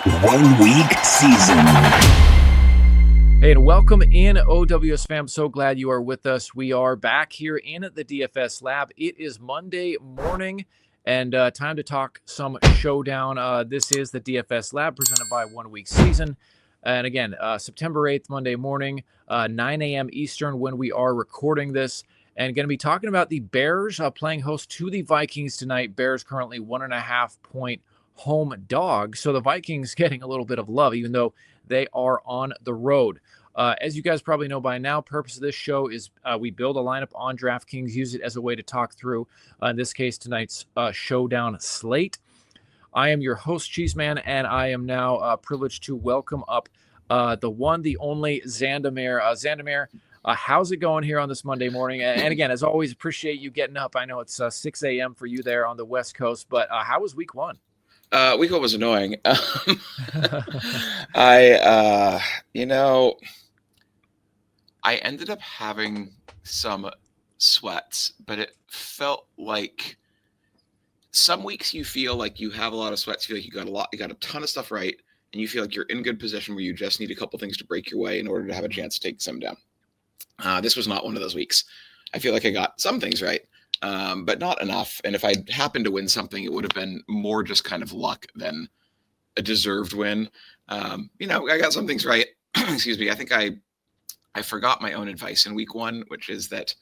1 week season. Hey, and welcome in, OWS fam. So glad you are with us. We are back here in the DFS lab. It is Monday morning and time to talk some showdown. This is the DFS lab presented by 1 week season. And again, September 8th, Monday morning, 9 a.m. Eastern when we are recording this. And going to be talking about the Bears playing host to the Vikings tonight. Bears currently 1.5 point home dog. So the Vikings getting a little bit of love, even though they are on the road. As you guys probably know by now, purpose of this show is we build a lineup on DraftKings, use it as a way to talk through, in this case, tonight's showdown slate. I am your host, Cheeseman, and I am now privileged to welcome up the one, the only Xandamere. Xandamere, how's it going here on this Monday morning? And again, as always, appreciate you getting up. I know it's 6 a.m. for you there on the West Coast, but how was week one? Week one was annoying. I ended up having some sweats, but it felt like some weeks you feel like you have a lot of sweats, you feel like you got a ton of stuff right, and you feel like you're in good position where you just need a couple things to break your way in order to have a chance to take some down. This was not one of those weeks. I feel like I got some things right, but not enough. And if I happened to win something, it would have been more just kind of luck than a deserved win. I got some things right. Excuse me. I think I forgot my own advice in week one, which is that,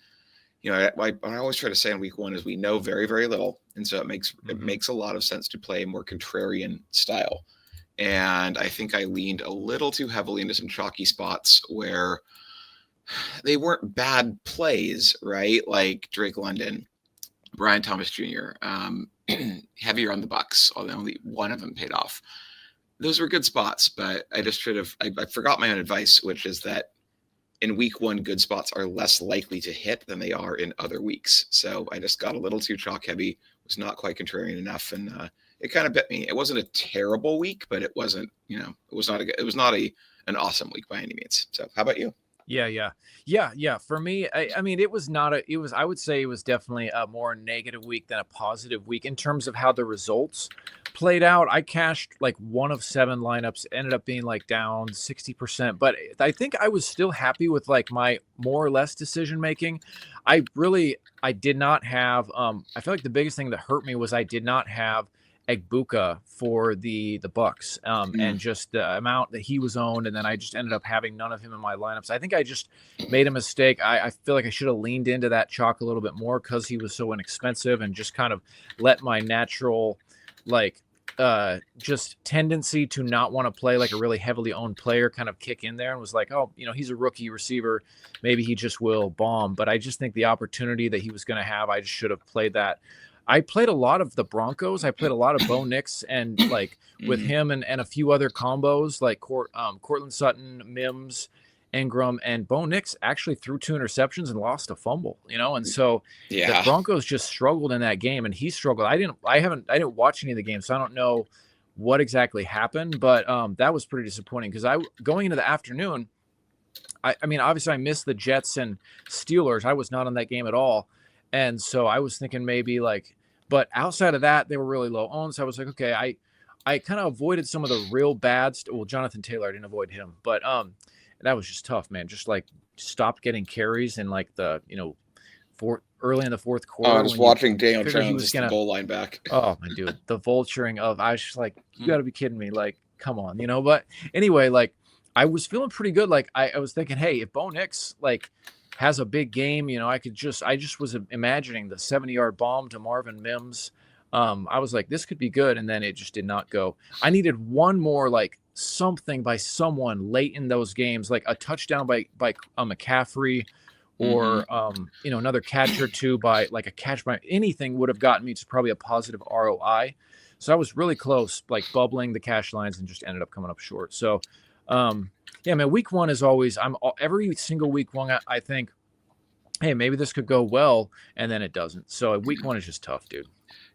I always try to say in week one is we know very, very little. And so it makes a lot of sense to play a more contrarian style. And I think I leaned a little too heavily into some chalky spots where they weren't bad plays, right? Like Drake London, Brian Thomas Jr., heavier on the Bucks, although only one of them paid off. Those were good spots, but I forgot my own advice, which is that in week one, good spots are less likely to hit than they are in other weeks. So I just got a little too chalk heavy, was not quite contrarian enough, and it kind of bit me. It wasn't a terrible week, but it wasn't, it was not an awesome week by any means. So how about you? Yeah. For me, I mean, I would say it was definitely a more negative week than a positive week in terms of how the results played out. I cashed like 1 of 7 lineups, ended up being like down 60%, but I think I was still happy with like my more or less decision making. I did not have, I feel like the biggest thing that hurt me was I did not have Egbuka for the Bucks, and just the amount that he was owned, and then I just ended up having none of him in my lineups. I think I just made a mistake. I feel like I should have leaned into that chalk a little bit more because he was so inexpensive, and just kind of let my natural just tendency to not want to play like a really heavily owned player kind of kick in there, and was like, oh, he's a rookie receiver, maybe he just will bomb. But I just think the opportunity that he was going to have, I just should have played that. I played a lot of the Broncos. I played a lot of Bo Nix, and like with him and a few other combos like Cortland Sutton, Mims, Ingram, and Bo Nix actually threw 2 interceptions and lost a fumble, and so the Broncos just struggled in that game, and he struggled. I didn't watch any of the game, so I don't know what exactly happened, but that was pretty disappointing because going into the afternoon, I mean, obviously I missed the Jets and Steelers. I was not on that game at all. And so I was thinking maybe but outside of that, they were really low owned. So I was like, okay, I kind of avoided some of the real bad well, Jonathan Taylor, I didn't avoid him, but that was just tough, man. Just like stopped getting carries in like the early in the fourth quarter. I was watching Daniel Jones the goal line back. Oh my dude, the vulturing of, I was just like, you got to be kidding me, like, come on, But anyway, like I was feeling pretty good. Like I was thinking, hey, if Bo Nix has a big game, I just was imagining the 70-yard bomb to Marvin Mims. I was like, this could be good. And then it just did not go. I needed one more, like something by someone late in those games, like a touchdown by McCaffrey or, another catch or two by like a catch by anything would have gotten me to probably a positive ROI. So I was really close, like bubbling the cash lines, and just ended up coming up short. So, yeah, man, week one is always, every single week one, I think, hey, maybe this could go well, and then it doesn't. So week one is just tough, dude.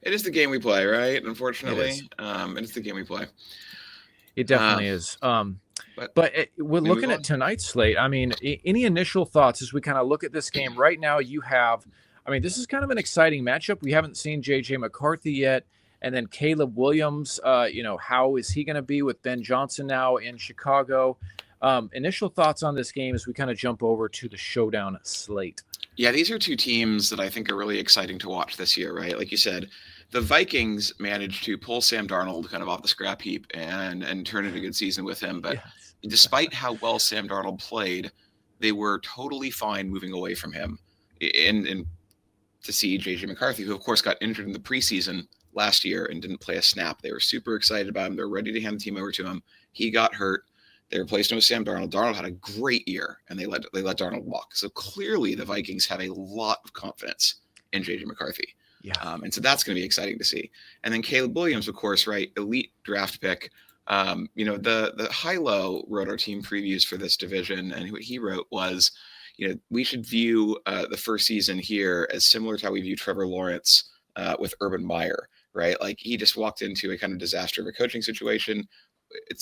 It is the game we play, right? Unfortunately, it's the game we play. It definitely is. But we're looking at tonight's slate. I mean, any initial thoughts as we kind of look at this game right now? You have, this is kind of an exciting matchup. We haven't seen JJ McCarthy yet. And then Caleb Williams, how is he going to be with Ben Johnson now in Chicago? Initial thoughts on this game as we kind of jump over to the showdown slate. Yeah, these are two teams that I think are really exciting to watch this year, right? Like you said, the Vikings managed to pull Sam Darnold kind of off the scrap heap and turn in a good season with him. But despite how well Sam Darnold played, they were totally fine moving away from him and to see JJ McCarthy, who of course got injured in the preseason last year and didn't play a snap. They were super excited about him. They're ready to hand the team over to him. He got hurt. They replaced him with Sam Darnold. Darnold had a great year, and they let Darnold walk. So clearly, the Vikings have a lot of confidence in JJ McCarthy. Yeah. And so that's going to be exciting to see. And then Caleb Williams, of course, right? Elite draft pick. The High-Low wrote our team previews for this division, and what he wrote was, we should view the first season here as similar to how we view Trevor Lawrence with Urban Meyer, right? Like he just walked into a kind of disaster of a coaching situation.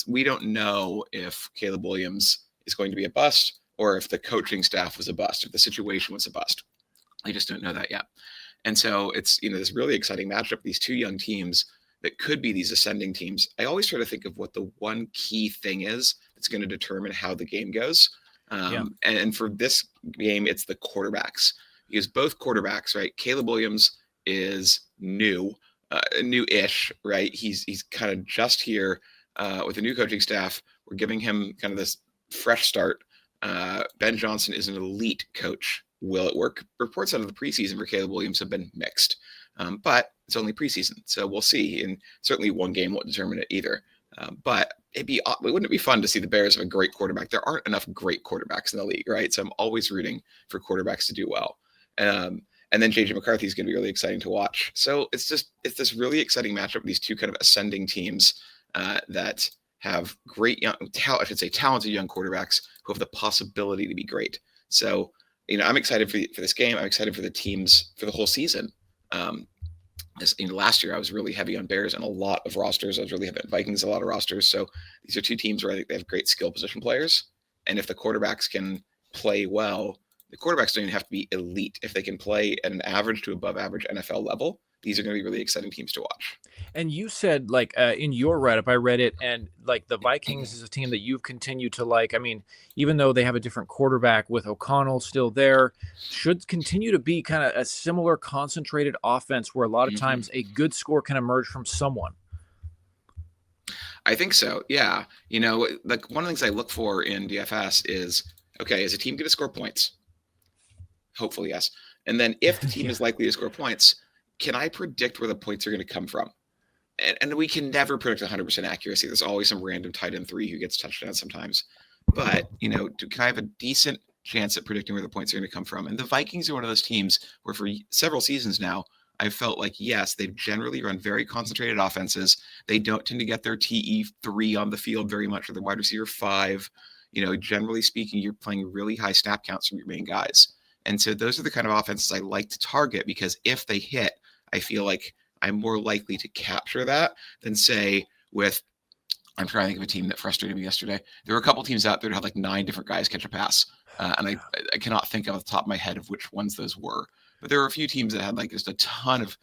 We don't know if Caleb Williams is going to be a bust or if the coaching staff was a bust, if the situation was a bust. I just don't know that yet. And so it's, this really exciting matchup, these two young teams that could be these ascending teams. I always try to think of what the one key thing is that's going to determine how the game goes. And for this game, it's the quarterbacks, because both quarterbacks, right? Caleb Williams is new-ish, right? He's kind of just here with a new coaching staff. We're giving him kind of this fresh start. Ben Johnson is an elite coach. Will it work? Reports out of the preseason for Caleb Williams have been mixed, but it's only preseason, so we'll see. And certainly one game won't determine it either. But wouldn't it be fun to see the Bears have a great quarterback? There aren't enough great quarterbacks in the league, right? So I'm always rooting for quarterbacks to do well. And then JJ McCarthy is going to be really exciting to watch. So it's this really exciting matchup with these two kind of ascending teams that have great talented young quarterbacks who have the possibility to be great. So, I'm excited for this game. I'm excited for the teams for the whole season. Last year I was really heavy on Bears and a lot of rosters. I was really heavy on Vikings, a lot of rosters. So these are two teams where I think they have great skill position players. And if the quarterbacks can play well, the quarterbacks don't even have to be elite. If they can play at an average to above average NFL level, these are going to be really exciting teams to watch. And you said, in your write-up, I read it, and the Vikings is a team that you've continued to like. I mean, even though they have a different quarterback with O'Connell still there, should continue to be kind of a similar concentrated offense where a lot of times a good score can emerge from someone. I think so. Yeah. One of the things I look for in DFS is, okay, is a team going to score points? Hopefully, yes. And then if the team is likely to score points, can I predict where the points are going to come from? And we can never predict 100% accuracy. There's always some random tight end 3 who gets touchdowns sometimes. But, can I have a decent chance at predicting where the points are going to come from? And the Vikings are one of those teams where for several seasons now, I've felt like, yes, they've generally run very concentrated offenses. They don't tend to get their TE3 on the field very much, or their wide receiver 5. Generally speaking, you're playing really high snap counts from your main guys. And so those are the kind of offenses I like to target, because if they hit, I feel like I'm more likely to capture that than say I'm trying to think of a team that frustrated me yesterday. There were a couple teams out there that had like 9 different guys catch a pass. And I cannot think off the top of my head of which ones those were. But there were a few teams that had like just a ton of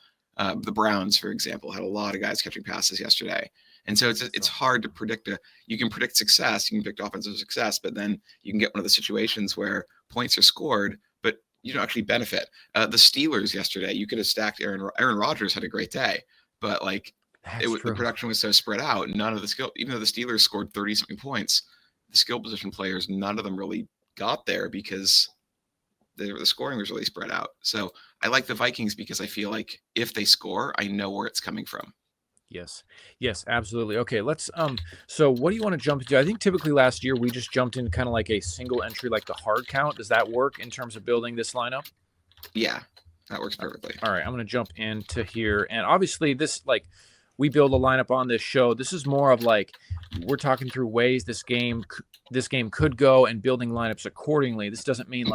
the Browns, for example, had a lot of guys catching passes yesterday. And so it's hard to predict. You can predict success, you can predict offensive success, but then you can get one of the situations where points are scored, but you don't actually benefit. The Steelers yesterday, you could have stacked Aaron Rodgers had a great day, but the production was so spread out. None of the skill, even though the Steelers scored 30-something points, the skill position players, none of them really got there because the scoring was really spread out. So I like the Vikings because I feel like if they score, I know where it's coming from. Yes, absolutely. Okay, let's so what do you want to jump into? I think typically last year we just jumped in kind of like a single entry, like the hard count. Does that work in terms of building this lineup? Yeah, that works perfectly. All right, I'm going to jump into here. And obviously this, we build a lineup on this show. This is more of we're talking through ways this game could go and building lineups accordingly. This doesn't mean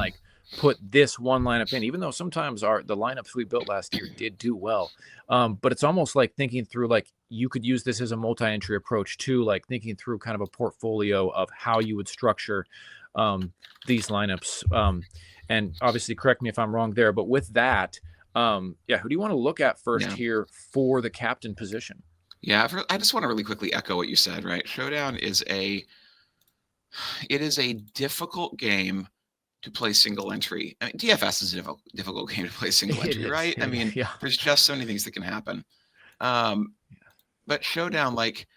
put this one lineup in, even though sometimes the lineups we built last year did do well. But it's almost like thinking through, you could use this as a multi-entry approach too, thinking through kind of a portfolio of how you would structure these lineups. And obviously correct me if I'm wrong there, but with that, Who do you want to look at first Yeah. here for the captain position? Yeah, I just want to really quickly echo what you said, right? Showdown is a difficult game to play single entry. I mean, DFS is a difficult game to play single It entry, is. right? I mean, Yeah. there's just so many things that can happen. But Showdown, like,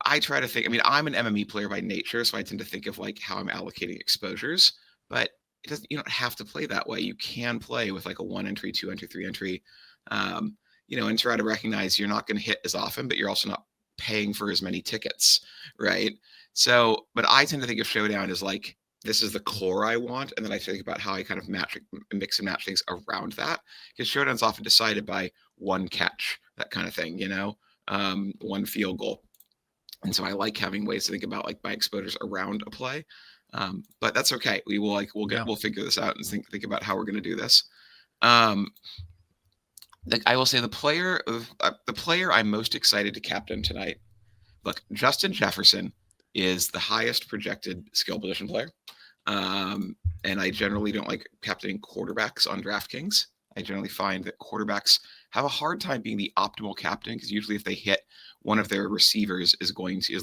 I try to think, I mean, I'm an MME player by nature, so I tend to think of like how I'm allocating exposures, but you don't have to play that way. You can play with like a 1 entry, 2 entry, 3 entry, and try to recognize you're not going to hit as often, but you're also not paying for as many tickets, right? So, but I tend to think of Showdown as like, this is the core I want, and then I think about how I kind of mix and match things around that, because Showdown's often decided by one catch, that kind of thing, one field goal. And so I like having ways to think about like my exposures around a play. But that's okay. We'll figure this out and think about how we're going to do this. I will say the player I'm most excited to captain tonight. Look, Justin Jefferson is the highest projected skill position player. And I generally don't like captaining quarterbacks on DraftKings. I generally find that quarterbacks have a hard time being the optimal captain, because usually if they hit, one of their receivers is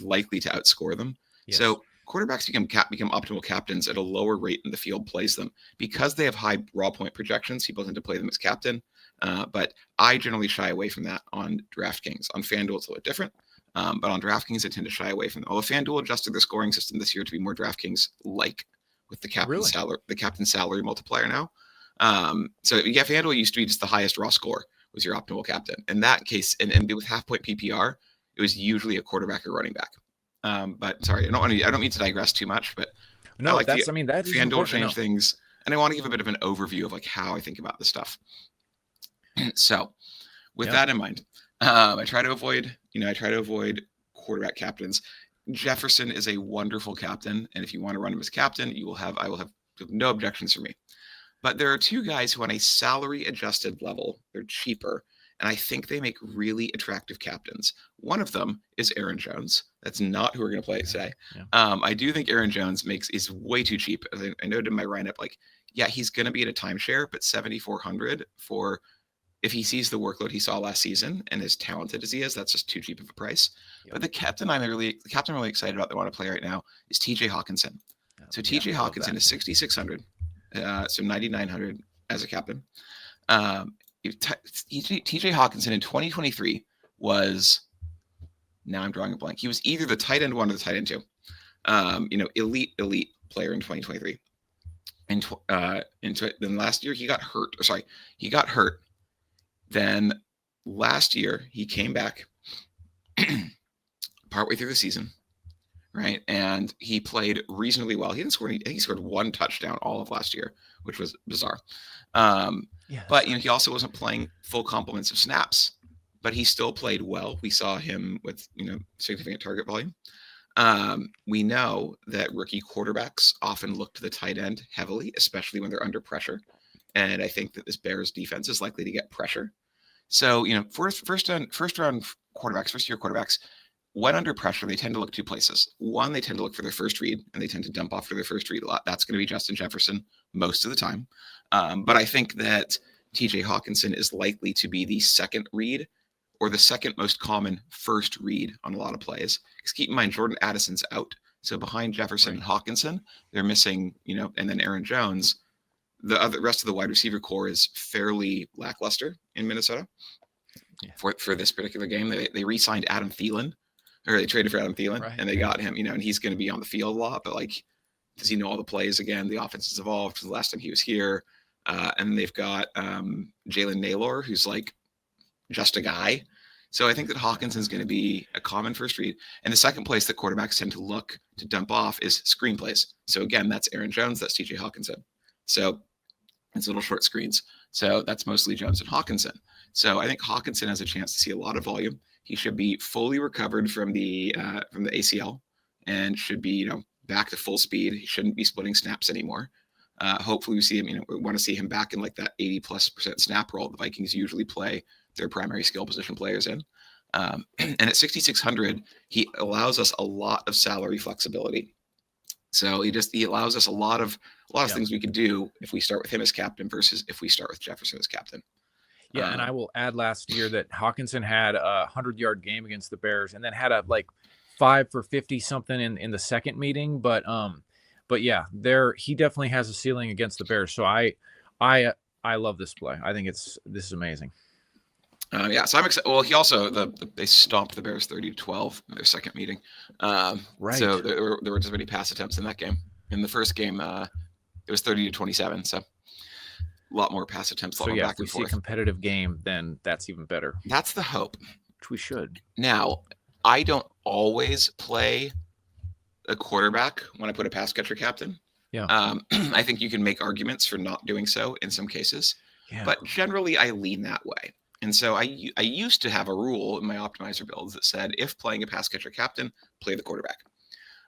likely to outscore them. Yes. So quarterbacks become optimal captains at a lower rate than the field plays them, because they have high raw point projections. People tend to play them as captain, but I generally shy away from that on DraftKings. On FanDuel, it's a little bit different, but on DraftKings, I tend to shy away from them. Although FanDuel adjusted their scoring system this year to be more DraftKings-like, with the captain salary multiplier now. So FanDuel used to be just the highest raw score was your optimal captain. In that case, and with half point PPR, it was usually a quarterback or running back. But sorry, I don't mean to digress too much, but no, that is FanDuel change things, and I want to give a bit of an overview of like how I think about this stuff. So, with that in mind, I try to avoid quarterback captains. Jefferson is a wonderful captain, and if you want to run him as captain, I will have no objections from me. But there are two guys who, on a salary adjusted level, they're cheaper, and I think they make really attractive captains. One of them is Aaron Jones. That's not who we're going to play today. Yeah. I do think Aaron Jones is way too cheap. As I noted in my write-up, he's going to be at a timeshare, but $7,400 for, if he sees the workload he saw last season and as talented as he is, that's just too cheap of a price. Yep. But the captain I'm really excited about that I want to play right now is TJ Hockensen. So TJ Hockensen is 6,600. So 9,900 as a captain. TJ Hockensen in 2023 was, now I'm drawing a blank. He was either the tight end 1 or the tight end 2. Elite player in 2023. And then last year he got hurt. He got hurt. Then last year he came back partway through the season. Right. And he played reasonably well. He scored 1 touchdown all of last year, which was bizarre. But he also wasn't playing full complements of snaps, but he still played well. We saw him with, significant target volume. We know that rookie quarterbacks often look to the tight end heavily, especially when they're under pressure. And I think that this Bears defense is likely to get pressure. So, first year quarterbacks, when under pressure, they tend to look 2 places. One, they tend to look for their first read, and they tend to dump off for their first read a lot. That's going to be Justin Jefferson most of the time. But I think that TJ Hockensen is likely to be the second read, or the second most common first read on a lot of plays. Because keep in mind, Jordan Addison's out. So behind Jefferson and Hockensen, they're missing, and then Aaron Jones. The rest of the wide receiver core is fairly lackluster in Minnesota for this particular game. They re-signed Adam Thielen. Or they traded for Adam Thielen, and they got him, and he's going to be on the field a lot. But does he know all the plays again? The offense has evolved from the last time he was here, and they've got Jalen Naylor, who's just a guy. So I think that Hockensen's going to be a common first read. And the second place that quarterbacks tend to look to dump off is screenplays. So again, that's Aaron Jones, that's TJ Hockensen. So it's little short screens. So that's mostly Jones and Hockensen. So I think Hockensen has a chance to see a lot of volume. He should be fully recovered from the ACL and should be, back to full speed. He shouldn't be splitting snaps anymore. Hopefully we see him, we want to see him back in that 80+% snap role the Vikings usually play their primary skill position players in. And at 6,600, he allows us a lot of salary flexibility. So he allows us a lot of things we could do if we start with him as captain versus if we start with Jefferson as captain. Yeah, and I will add last year that Hockensen had a 100-yard game against the Bears, and then had a 5 for 50 something in the second meeting. But yeah, he definitely has a ceiling against the Bears. So I love this play. I think this is amazing. Yeah, so I'm excited. Well, he also they stomped the Bears 30-12 in their second meeting. Right. So there were just many pass attempts in that game. In the first game, it was 30-27. So a lot more pass attempts. So yeah, if we see a competitive game, then that's even better. That's the hope. Which we should. Now, I don't always play a quarterback when I put a pass catcher captain. Yeah. I think you can make arguments for not doing so in some cases. Yeah. But generally, I lean that way. And so I used to have a rule in my optimizer builds that said, if playing a pass catcher captain, play the quarterback.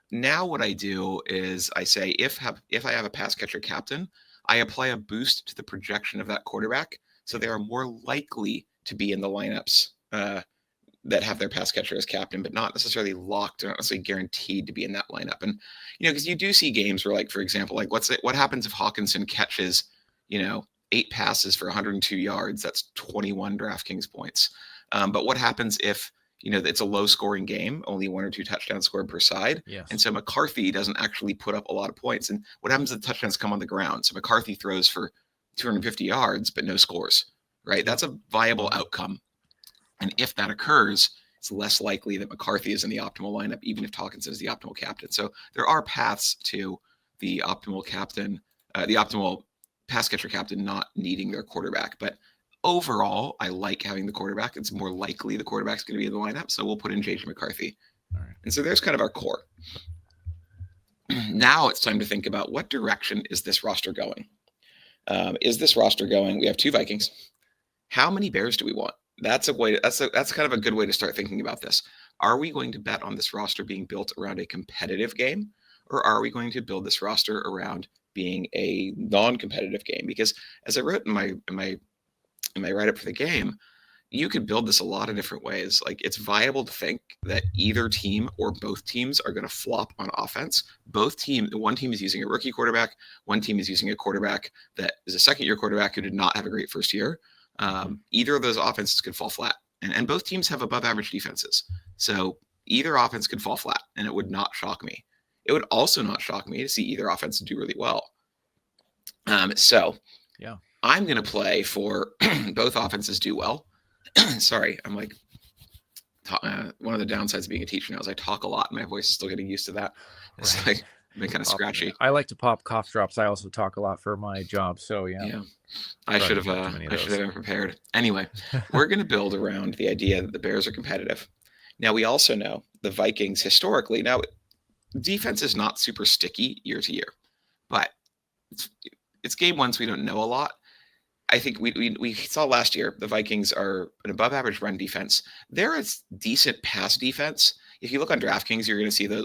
Now what I do is I say, if I have a pass catcher captain, I apply a boost to the projection of that quarterback, so they are more likely to be in the lineups that have their pass catcher as captain, but not necessarily locked or not necessarily guaranteed to be in that lineup. And because you do see games where, for example, what happens if Hockensen catches 8 passes for 102 yards? That's 21 DraftKings points. But what happens if it's a low-scoring game, only 1 or 2 touchdowns scored per side? Yes. And so McCarthy doesn't actually put up a lot of points. And what happens if the touchdowns come on the ground? So McCarthy throws for 250 yards, but no scores, right? That's a viable outcome. And if that occurs, it's less likely that McCarthy is in the optimal lineup, even if Hockensen is the optimal captain. So there are paths to the optimal captain, the optimal pass catcher captain not needing their quarterback. But overall, I like having the quarterback. It's more likely the quarterback's going to be in the lineup, so we'll put in J.J. McCarthy. All right. And so there's kind of our core. Now it's time to think about, what direction is this roster going? We have 2 Vikings. How many Bears do we want? That's kind of a good way to start thinking about this. Are we going to bet on this roster being built around a competitive game, or are we going to build this roster around being a non-competitive game? Because as I wrote in my write-up for the game, you could build this a lot of different ways. It's viable to think that either team or both teams are going to flop on offense. One team is using a rookie quarterback. One team is using a quarterback that is a second-year quarterback who did not have a great first year. Either of those offenses could fall flat. And both teams have above-average defenses. So either offense could fall flat, and it would not shock me. It would also not shock me to see either offense do really well. So yeah, I'm going to play for both offenses do well. Sorry, I'm one of the downsides of being a teacher now is I talk a lot. And my voice is still getting used to that. It's right. Been kind of scratchy. I like to pop cough drops. I also talk a lot for my job. So yeah. I should have been prepared. Anyway, we're going to build around the idea that the Bears are competitive. Now, we also know the Vikings historically. Now, defense is not super sticky year to year, but it's game one, so we don't know a lot. I think we saw last year the Vikings are an above average run defense. They're a decent pass defense. If you look on DraftKings, you're going to see the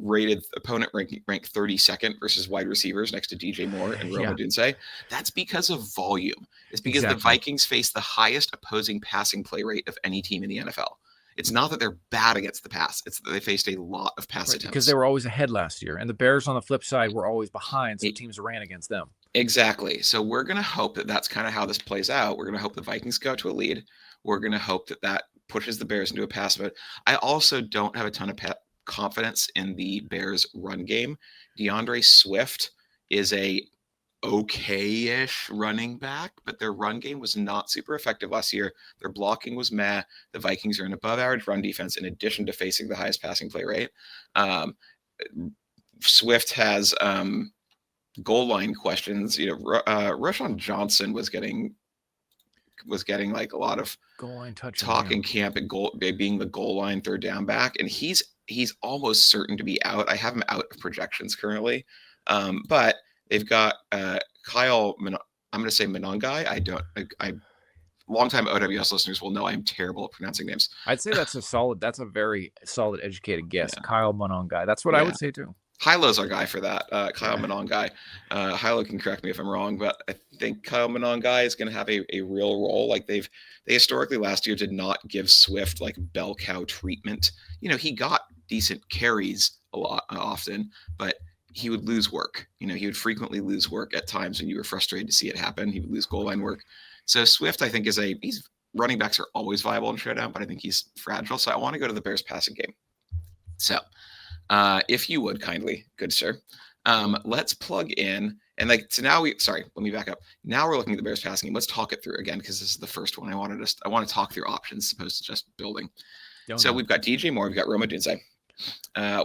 rated opponent rank 32nd versus wide receivers next to DJ Moore and Roma Dunze. That's because of volume. It's because the Vikings face the highest opposing passing play rate of any team in the NFL. It's not that they're bad against the pass. It's that they faced a lot of pass attempts. Because they were always ahead last year. And the Bears on the flip side were always behind, so teams ran against them. Exactly. So we're going to hope that that's kind of how this plays out. We're going to hope the Vikings go to a lead. We're going to hope that pushes the Bears into a pass. But I also don't have a ton of confidence in the Bears run game. DeAndre Swift is a okay-ish running back, but their run game was not super effective last year. Their blocking was meh. The Vikings are an above-average run defense in addition to facing the highest passing play rate. Swift has goal line questions. Roschon Johnson was getting a lot of goal line touch talk in camp at being the goal line third down back, and he's almost certain to be out. I have him out of projections currently, but they've got Kyle. I'm going to say Monongai. Longtime OWS listeners will know I'm terrible at pronouncing names. I'd say that's a very solid, educated guess. Yeah. Kyle Monongai. That's what I would say too. Hilo's our guy for that. Kyle Monongai. Hilo can correct me if I'm wrong, but I think Kyle Monongai is going to have a real role. They historically last year did not give Swift bell cow treatment. He got decent carries a lot often, but he would lose work. He would frequently lose work at times when you were frustrated to see it happen. He would lose goal line work. So Swift, I think, he's running backs are always viable in Showdown, but I think he's fragile. So I want to go to the Bears passing game. So if you would kindly, good sir, let's plug in. And so now let me back up. Now we're looking at the Bears passing game. Let's talk it through again, because this is the first one. I want to talk through options as opposed to just building. We've got DJ Moore, we've got Rome Odunze.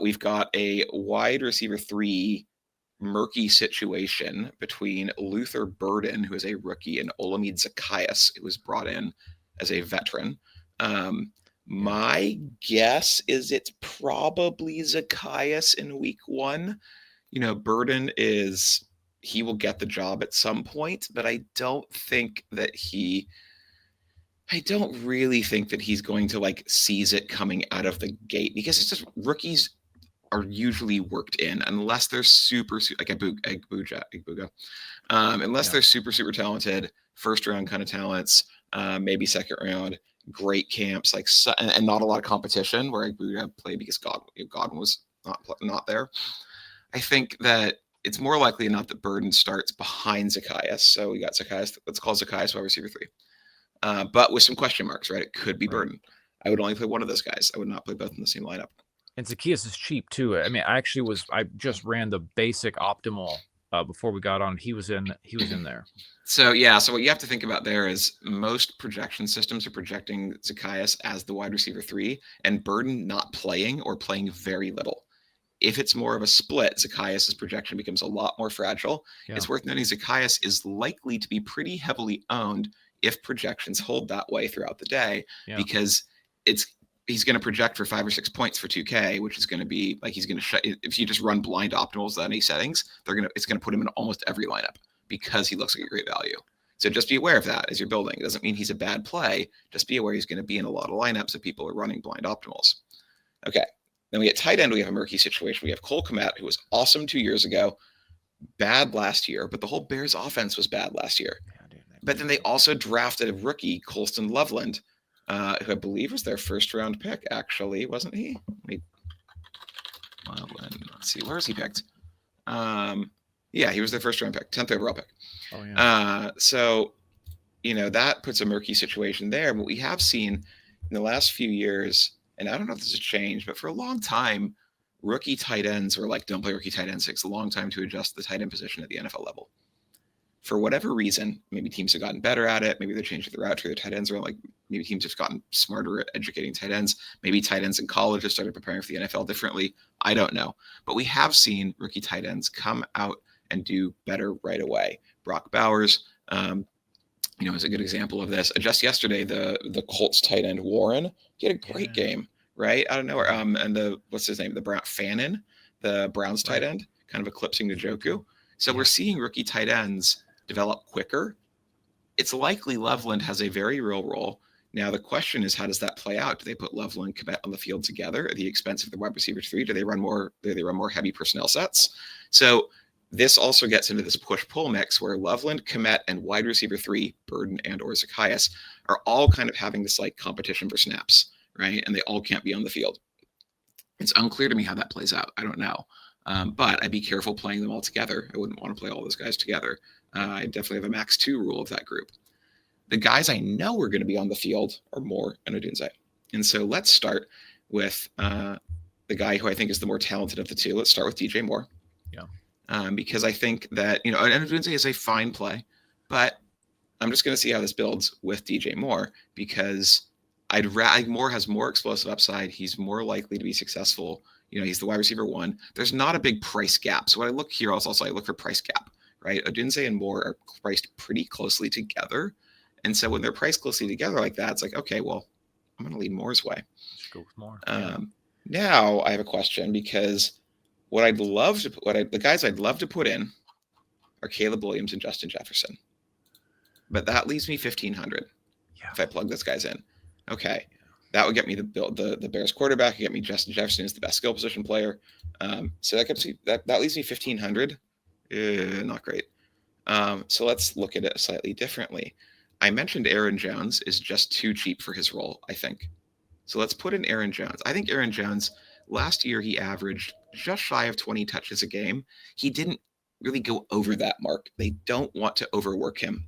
We've got a wide receiver 3 murky situation between Luther Burden, who is a rookie, and Olamide Zacchaeus, who was brought in as a veteran. My guess is it's probably Zacchaeus in week 1. Burden he will get the job at some point, but I don't really think that he's going to seize it coming out of the gate, because it's just rookies are usually worked in unless they're super like Egbuga. Unless they're super talented, first round kind of talents, maybe second round, great camps, and not a lot of competition where Egbuga played because Godwin was not there. I think that it's more likely than not that Burden starts behind Zacchaeus. So we got Zacchaeus. Let's call Zacchaeus wide receiver 3. But with some question marks, right? It could be Burden. I would only play one of those guys. I would not play both in the same lineup. And Zacchaeus is cheap too. I mean, I just ran the basic optimal before we got on. He was in there. So what you have to think about there is most projection systems are projecting Zacchaeus as the wide receiver 3 and Burden not playing or playing very little. If it's more of a split, Zacchaeus' projection becomes a lot more fragile. Yeah. It's worth noting Zacchaeus is likely to be pretty heavily owned if projections hold that way throughout the day, because he's going to project for 5 or 6 points for 2K, which is going to be he's going to if you just run blind optimals without any settings, it's going to put him in almost every lineup because he looks like a great value. So just be aware of that as you're building. It doesn't mean he's a bad play. Just be aware he's going to be in a lot of lineups if people are running blind optimals. Okay. Then we get tight end. We have a murky situation. We have Cole Kmet, who was awesome 2 years ago, bad last year, but the whole Bears offense was bad last year. But then they also drafted a rookie, Colston Loveland, who I believe was their first round pick, actually, wasn't he? Loveland. Let's see, where was he picked? He was their first round pick, 10th overall pick. Oh, yeah. So, that puts a murky situation there. But we have seen in the last few years, and I don't know if this has changed, but for a long time, rookie tight ends were don't play rookie tight ends. It takes a long time to adjust the tight end position at the NFL level. For whatever reason, maybe teams have gotten better at it. Maybe they're changing the route to their tight ends, or maybe teams have gotten smarter at educating tight ends. Maybe tight ends in college have started preparing for the NFL differently. I don't know. But we have seen rookie tight ends come out and do better right away. Brock Bowers, is a good example of this. Just yesterday, the Colts tight end Warren, he had a great game, right? I don't know. And what's his name? Fannin, the Browns tight end, kind of eclipsing Njoku. So we're seeing rookie tight ends develop quicker. It's likely Loveland has a very real role. Now the question is, how does that play out? Do they put Loveland and Kmet on the field together at the expense of the wide receiver 3? Do they run more heavy personnel sets? So this also gets into this push-pull mix where Loveland, Kmet, and wide receiver 3, Burden and or Zacchaeus, are all kind of having this competition for snaps, right? And they all can't be on the field. It's unclear to me how that plays out. I don't know. But I'd be careful playing them all together. I wouldn't want to play all those guys together. I definitely have a max 2 rule of that group. The guys I know are going to be on the field are Moore and Odunze. And so let's start with the guy who I think is the more talented of the two. Let's start with DJ Moore. Yeah. Because I think that, and Odunze is a fine play, but I'm just going to see how this builds with DJ Moore, because Moore has more explosive upside. He's more likely to be successful. He's the wide receiver 1. There's not a big price gap. So when I look here, I look for price gap, right? Odunze and Moore are priced pretty closely together. And so when they're priced closely together like that, it's okay, well, I'm going to lean Moore's way. Let's go with Moore. Now I have a question, because the guys I'd love to put in are Caleb Williams and Justin Jefferson. But that leaves me 1,500 if I plug those guys in. Okay. That would get me the Bears quarterback. Get me Justin Jefferson is the best skill position player. So that leaves me 1,500. Not great. So let's look at it slightly differently. I mentioned Aaron Jones is just too cheap for his role, I think. So let's put in Aaron Jones. I think Aaron Jones, last year he averaged just shy of 20 touches a game. He didn't really go over that mark. They don't want to overwork him.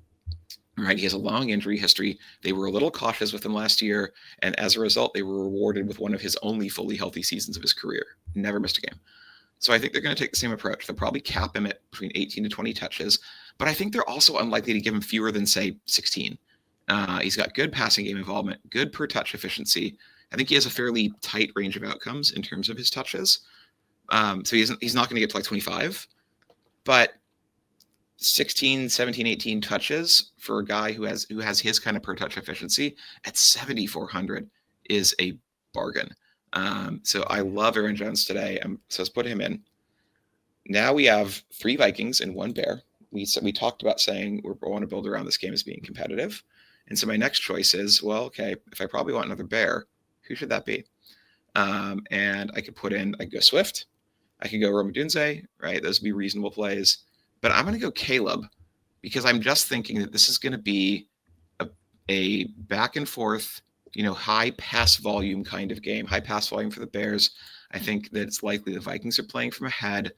right? He has a long injury history. They were a little cautious with him last year, and as a result, they were rewarded with one of his only fully healthy seasons of his career. Never missed a game. So I think they're going to take the same approach. They'll probably cap him at between 18 to 20 touches, but I think they're also unlikely to give him fewer than, say, 16. He's got good passing game involvement, good per touch efficiency. I think he has a fairly tight range of outcomes in terms of his touches. So he's not going to get to like 25, but 16, 17, 18 touches for a guy who has his kind of per touch efficiency at 7,400 is a bargain. So I love Aaron Jones today. So let's put him in. Now we have 3 Vikings and 1 Bear. We talked about saying we want to build around this game as being competitive. And so my next choice is, well, okay, if I probably want another Bear, who should that be? And I could go Swift. I could go Rome Odunze, right? Those would be reasonable plays. But I'm going to go Caleb because I'm just thinking that this is going to be a back and forth, high pass volume kind of game, high pass volume for the Bears. I think that it's likely the Vikings are playing from ahead.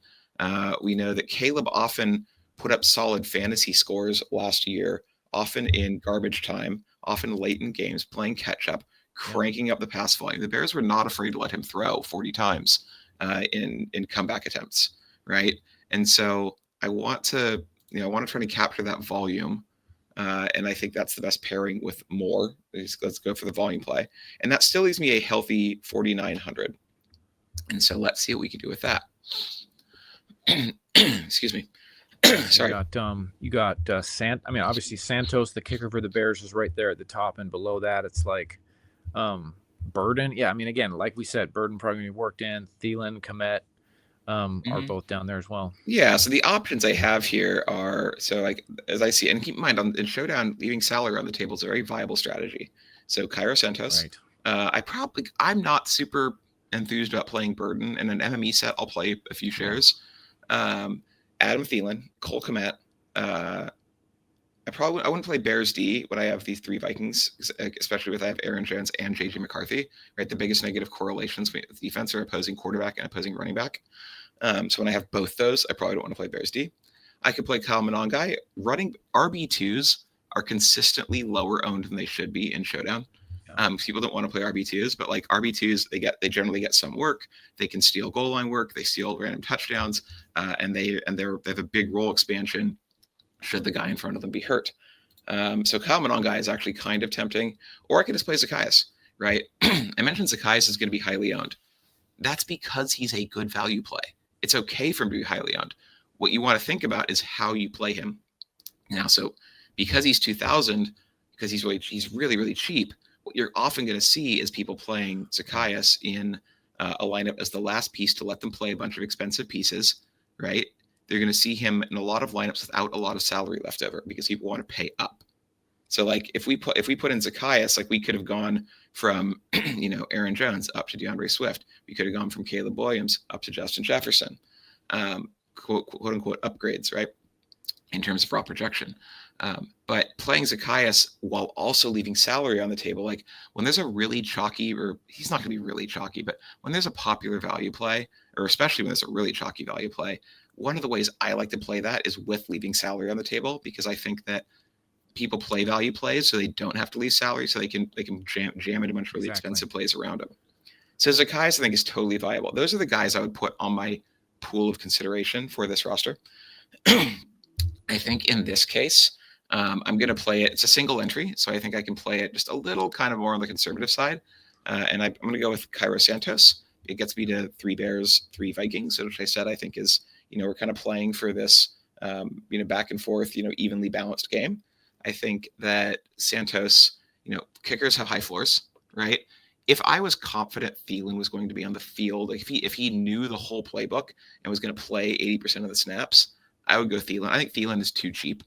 We know that Caleb often put up solid fantasy scores last year, often in garbage time, often late in games, playing catch up, cranking up the pass volume. The Bears were not afraid to let him throw 40 times in comeback attempts, right? And so I want to try to capture that volume. And I think that's the best pairing with Moore. Let's go for the volume play. And that still leaves me a healthy 4,900. And so let's see what we can do with that. Excuse me. Sorry. You got obviously Santos, the kicker for the Bears, is right there at the top, and below that it's like Burden. Yeah, again, like we said, Burden probably going to be worked in. Thielen, Kmet are both down there as well. Yeah, so the options I have here are, as I see, and keep in mind, in Showdown, leaving salary on the table is a very viable strategy. So Cairo Santos. Right. I'm not super enthused about playing Burden. In an MME set, I'll play a few shares. Adam Thielen, Cole Kmet. I wouldn't play Bears D when I have these 3 Vikings, especially with I have Aaron Jones and JJ McCarthy, right? The biggest negative correlations with defense are opposing quarterback and opposing running back. So when I have both those, I probably don't want to play Bears D. I could play Kyle Monangai. Running RB2s are consistently lower owned than they should be in Showdown. People don't want to play RB2s, but like RB2s, they generally get some work. They can steal goal line work. They steal random touchdowns, and they have a big role expansion should the guy in front of them be hurt. So Kyle Monangai is actually kind of tempting, or I could just play Zacchaeus, right? I mentioned Zacchaeus is going to be highly owned. That's because he's a good value play. It's okay for him to be highly owned. What you want to think about is how you play him. Now, so because he's 2,000, because he's really, really cheap, what you're often going to see is people playing Zacchaeus in a lineup as the last piece to let them play a bunch of expensive pieces, right? They're going to see him in a lot of lineups without a lot of salary left over because people want to pay up. So like if we put in Zacchaeus, like we could have gone from Aaron Jones up to DeAndre Swift. We could have gone from Caleb Williams up to Justin Jefferson, quote unquote upgrades, right? In terms of raw projection. But playing Zacchaeus while also leaving salary on the table, like when there's a really chalky, or he's not going to be really chalky, but when there's a popular value play, or especially when there's a really chalky value play, one of the ways I like to play that is with leaving salary on the table, because I think that people play value plays so they don't have to leave salary, so they can jam in a bunch of really expensive plays around them. So Zacchaeus, I think, is totally viable. Those are the guys I would put on my pool of consideration for this roster. I think in this case, I'm going to play it. It's a single entry, so I think I can play it just a little kind of more on the conservative side. And I'm going to go with Cairo Santos. It gets me to 3 Bears, 3 Vikings, which I said I think is, we're kind of playing for this, back and forth, evenly balanced game. I think that Santos, kickers have high floors, right? If I was confident Thielen was going to be on the field, like if he knew the whole playbook and was going to play 80% of the snaps, I would go Thielen. I think Thielen is too cheap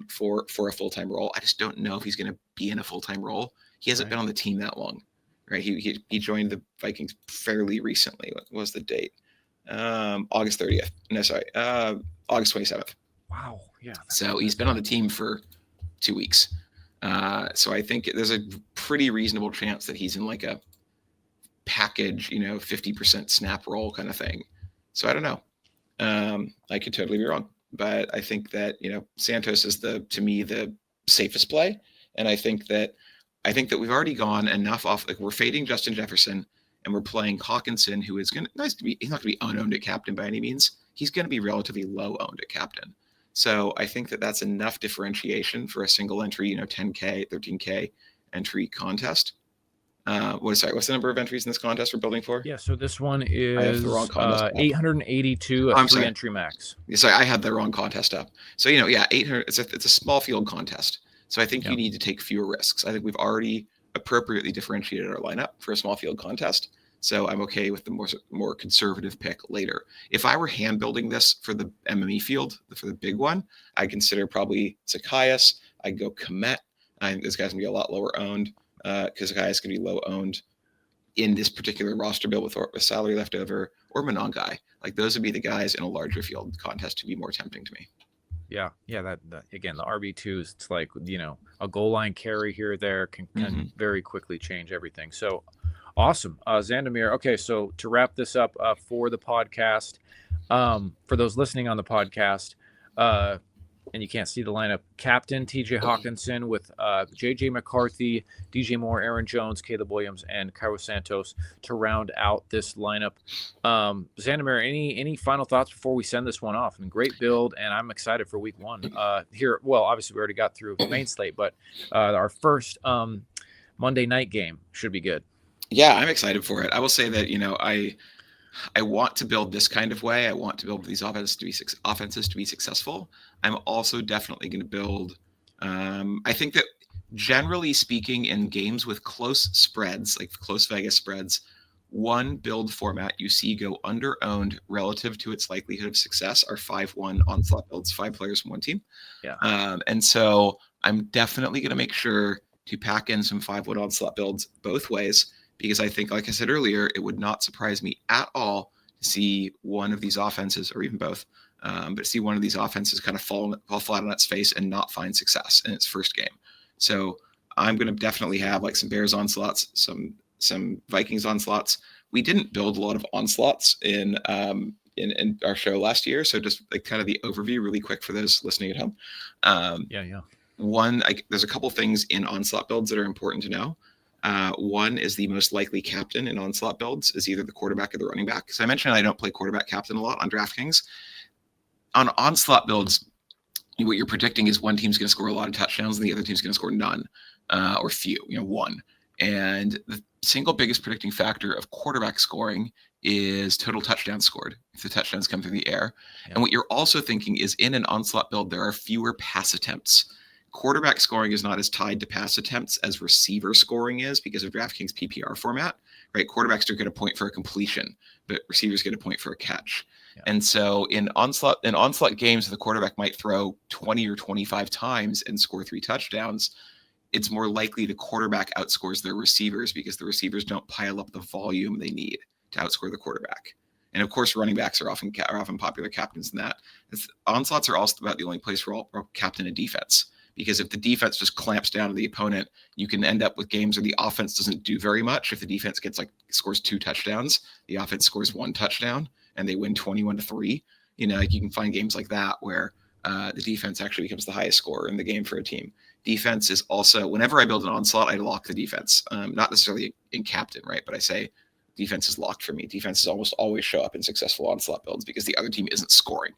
for a full-time role. I just don't know if he's going to be in a full-time role. He hasn't been on the team that long, right? He joined the Vikings fairly recently. What was the date? August 30th. No, sorry. August 27th. Wow. Yeah. So he's been on the team for 2 weeks. So I think there's a pretty reasonable chance that he's in like a package, 50% snap role kind of thing. So I don't know. I could totally be wrong, but I think that, Santos is to me, the safest play. And I think that we've already gone enough off. Like, we're fading Justin Jefferson, and we're playing Hockensen, who is he's not going to be unowned at captain by any means. He's going to be relatively low owned at captain. So I think that that's enough differentiation for a single entry, 10K, 13K entry contest. What's the number of entries in this contest we're building for? Yeah, so this one I have the wrong is contest 882, a three entry max. Sorry, I had the wrong contest up. So 800. It's a small field contest. So I think you need to take fewer risks. I think we've already appropriately differentiated our lineup for a small field contest. So I'm okay with the more conservative pick later. If I were hand building this for the MME field, for the big one, I'd consider probably Zacchaeus. I'd go Komet. I think this guy's gonna be a lot lower owned because Zacchaeus gonna be low owned in this particular roster build with salary left over, or Monongai. Like, those would be the guys in a larger field contest to be more tempting to me. Yeah. That again, the RB2s, it's like, a goal line carry here or there can very quickly change everything. So awesome. Xandamere. Okay, so to wrap this up for the podcast, for those listening on the podcast, and you can't see the lineup, captain TJ Hockensen with JJ McCarthy, DJ Moore, Aaron Jones, Caleb Williams, and Cairo Santos to round out this lineup. Xandamere, any final thoughts before we send this one off? I mean, great build, and I'm excited for week one. Here, well, obviously we already got through the main slate, but our first Monday night game should be good. Yeah, I'm excited for it. I will say that, I want to build this kind of way. I want to build these offenses to be successful. I'm also definitely going to build. I think that generally speaking, in games with close spreads, like close Vegas spreads, one build format you see go under-owned relative to its likelihood of success are 5-1 onslaught builds, 5 players from one team. Yeah. And so I'm definitely going to make sure to pack in some 5-1 onslaught builds both ways, because I think, like I said earlier, it would not surprise me at all to see one of these offenses, or even both, but see one of these offenses kind of fall flat on its face and not find success in its first game. So I'm going to definitely have like some Bears onslaughts, some Vikings onslaughts. We didn't build a lot of onslaughts in our show last year, so just like kind of the overview really quick for those listening at home. There's a couple things in onslaught builds that are important to know. One is the most likely captain in onslaught builds is either the quarterback or the running back. So I mentioned I don't play quarterback captain a lot on DraftKings. On onslaught builds, what you're predicting is one team's going to score a lot of touchdowns and the other team's going to score none or few, one. And the single biggest predicting factor of quarterback scoring is total touchdowns scored, if the touchdowns come through the air. Yeah. And what you're also thinking is in an onslaught build, there are fewer pass attempts. Quarterback scoring is not as tied to pass attempts as receiver scoring is because of DraftKings PPR format, right? Quarterbacks do get a point for a completion, but receivers get a point for a catch. Yeah. And so in onslaught games, the quarterback might throw 20 or 25 times and score 3 touchdowns. It's more likely the quarterback outscores their receivers because the receivers don't pile up the volume they need to outscore the quarterback. And of course, running backs are often popular captains in that. Onslaughts are also about the only place where all captain and defense. Because if the defense just clamps down to the opponent, you can end up with games where the offense doesn't do very much. If the defense scores 2 touchdowns, the offense scores 1 touchdown, and they win 21-3. You can find games like that where the defense actually becomes the highest scorer in the game for a team. Defense is also, whenever I build an onslaught, I lock the defense. Not necessarily in captain, right? But I say defense is locked for me. Defenses almost always show up in successful onslaught builds because the other team isn't scoring.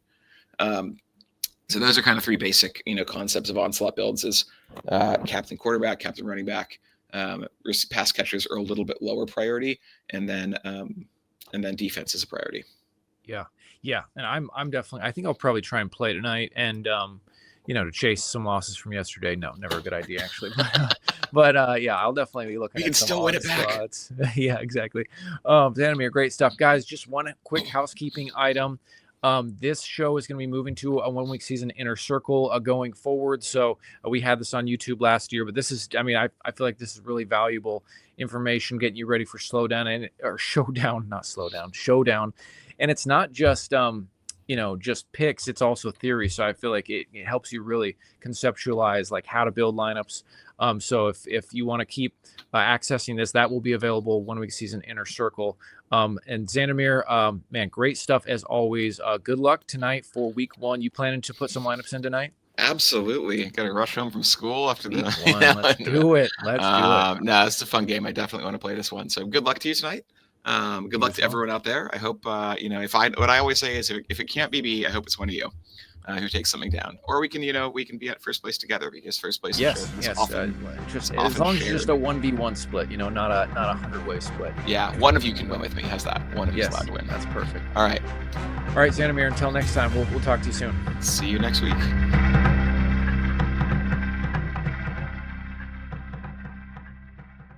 So those are kind of 3 basic, concepts of onslaught builds: is captain quarterback, captain running back, pass catchers are a little bit lower priority, and then defense is a priority. Yeah, and I'm definitely. I think I'll probably try and play tonight, and to chase some losses from yesterday. No, never a good idea actually. But yeah, I'll definitely be looking. You can still win it back. Yeah, exactly. Xandamere, great stuff, guys. Just one quick housekeeping item. This show is going to be moving to a 1-week season inner circle going forward. So we had this on YouTube last year, but this is, I feel like this is really valuable information, getting you ready for showdown. And it's not just, just picks, it's also theory. So I feel like it helps you really conceptualize like how to build lineups. So if you want to keep accessing this, that will be available 1-week season inner circle. And Xandamere, man, great stuff as always. Good luck tonight for week 1. You planning to put some lineups in tonight? Absolutely. Got to rush home from school after the. Let's do it. Let's do it. No, it's a fun game. I definitely want to play this one. So good luck to you tonight. Good luck to everyone out there. I hope what I always say is if it can't be me, I hope it's one of you who takes something down, or we can be at first place together, because first place. Yes. Often, just as long as it's just a 1v1 split, not a 100-way split. Yeah, one of you can win with me. How's that? One of you is allowed to win. That's perfect. All right, Xandamere. Until next time, we'll talk to you soon. See you next week.